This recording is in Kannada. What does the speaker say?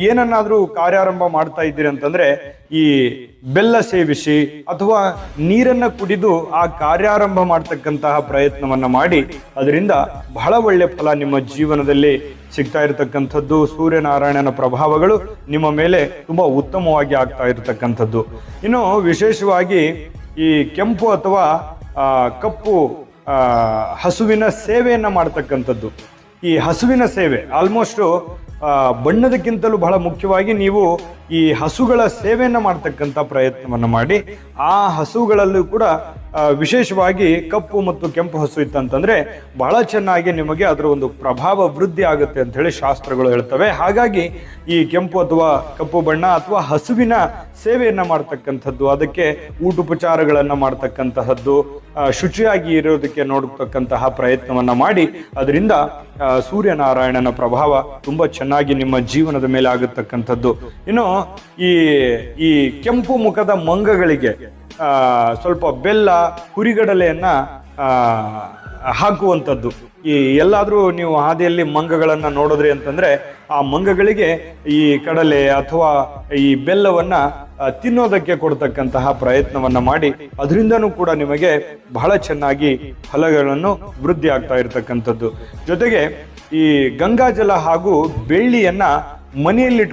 ಏನನ್ನಾದ್ರೂ ಕಾರ್ಯಾರಂಭ ಮಾಡ್ತಾ ಇದ್ದೀರಿ ಅಂತಂದ್ರೆ ಈ ಬೆಲ್ಲ ಸೇವಿಸಿ ಅಥವಾ ನೀರನ್ನ ಕುಡಿದು ಆ ಕಾರ್ಯಾರಂಭ ಮಾಡ್ತಕ್ಕಂತಹ ಪ್ರಯತ್ನವನ್ನ ಮಾಡಿ ಅದರಿಂದ ಬಹಳ ಒಳ್ಳೆ ಫಲ ನಿಮ್ಮ ಜೀವನದಲ್ಲಿ ಸಿಗ್ತಾ ಇರತಕ್ಕಂಥದ್ದು. ಸೂರ್ಯನಾರಾಯಣನ ಪ್ರಭಾವಗಳು ನಿಮ್ಮ ಮೇಲೆ ತುಂಬಾ ಉತ್ತಮವಾಗಿ ಆಗ್ತಾ ಇರತಕ್ಕಂಥದ್ದು. ಇನ್ನು ವಿಶೇಷವಾಗಿ ಈ ಕೆಂಪು ಅಥವಾ ಕಪ್ಪು ಹಸುವಿನ ಸೇವೆಯನ್ನ ಮಾಡ್ತಕ್ಕಂಥದ್ದು. ಈ ಹಸುವಿನ ಸೇವೆ ಆಲ್ಮೋಸ್ಟ್ ಬಣ್ಣದಕ್ಕಿಂತಲೂ ಬಹಳ ಮುಖ್ಯವಾಗಿ ನೀವು ಈ ಹಸುಗಳ ಸೇವೆಯನ್ನು ಮಾಡ್ತಕ್ಕಂಥ ಪ್ರಯತ್ನವನ್ನು ಮಾಡಿ ಆ ಹಸುಗಳಲ್ಲೂ ಕೂಡ ವಿಶೇಷವಾಗಿ ಕಪ್ಪು ಮತ್ತು ಕೆಂಪು ಹಸು ಇತ್ತಂತಂದ್ರೆ ಬಹಳ ಚೆನ್ನಾಗಿ ನಿಮಗೆ ಅದರ ಒಂದು ಪ್ರಭಾವ ವೃದ್ಧಿ ಆಗುತ್ತೆ ಅಂತ ಹೇಳಿ ಶಾಸ್ತ್ರಗಳು ಹೇಳ್ತವೆ. ಹಾಗಾಗಿ ಈ ಕೆಂಪು ಅಥವಾ ಕಪ್ಪು ಬಣ್ಣ ಅಥವಾ ಹಸುವಿನ ಸೇವೆಯನ್ನ ಮಾಡ್ತಕ್ಕಂಥದ್ದು, ಅದಕ್ಕೆ ಊಟೋಪಚಾರಗಳನ್ನ ಮಾಡ್ತಕ್ಕಂತಹದ್ದು, ಶುಚಿಯಾಗಿ ಇರೋದಕ್ಕೆ ನೋಡತಕ್ಕಂತಹ ಪ್ರಯತ್ನವನ್ನ ಮಾಡಿ ಅದರಿಂದ ಸೂರ್ಯನಾರಾಯಣನ ಪ್ರಭಾವ ತುಂಬಾ ಚೆನ್ನಾಗಿ ನಿಮ್ಮ ಜೀವನದ ಮೇಲೆ ಆಗತಕ್ಕಂಥದ್ದು. ಇನ್ನು ಈ ಕೆಂಪು ಮುಖದ ಮಂಗಗಳಿಗೆ ಸ್ವಲ್ಪ ಬೆಲ್ಲ, ಹುರಿಗಡಲೆಯನ್ನ ಹಾಕುವಂಥದ್ದು. ಈ ಎಲ್ಲಾದ್ರೂ ನೀವು ಹಾದಿಯಲ್ಲಿ ಮಂಗಗಳನ್ನ ನೋಡಿದ್ರಿ ಅಂತಂದ್ರೆ ಆ ಮಂಗಗಳಿಗೆ ಈ ಕಡಲೆ ಅಥವಾ ಈ ಬೆಲ್ಲವನ್ನ ತಿನ್ನೋದಕ್ಕೆ ಕೊಡ್ತಕ್ಕಂತಹ ಪ್ರಯತ್ನವನ್ನ ಮಾಡಿ ಅದರಿಂದನೂ ಕೂಡ ನಿಮಗೆ ಬಹಳ ಚೆನ್ನಾಗಿ ಫಲಗಳನ್ನು ವೃದ್ಧಿ ಆಗ್ತಾ ಇರತಕ್ಕಂಥದ್ದು. ಜೊತೆಗೆ ಈ ಗಂಗಾಜಲ ಹಾಗೂ ಬೆಳ್ಳಿಯನ್ನ ಮನೆಯಲ್ಲಿ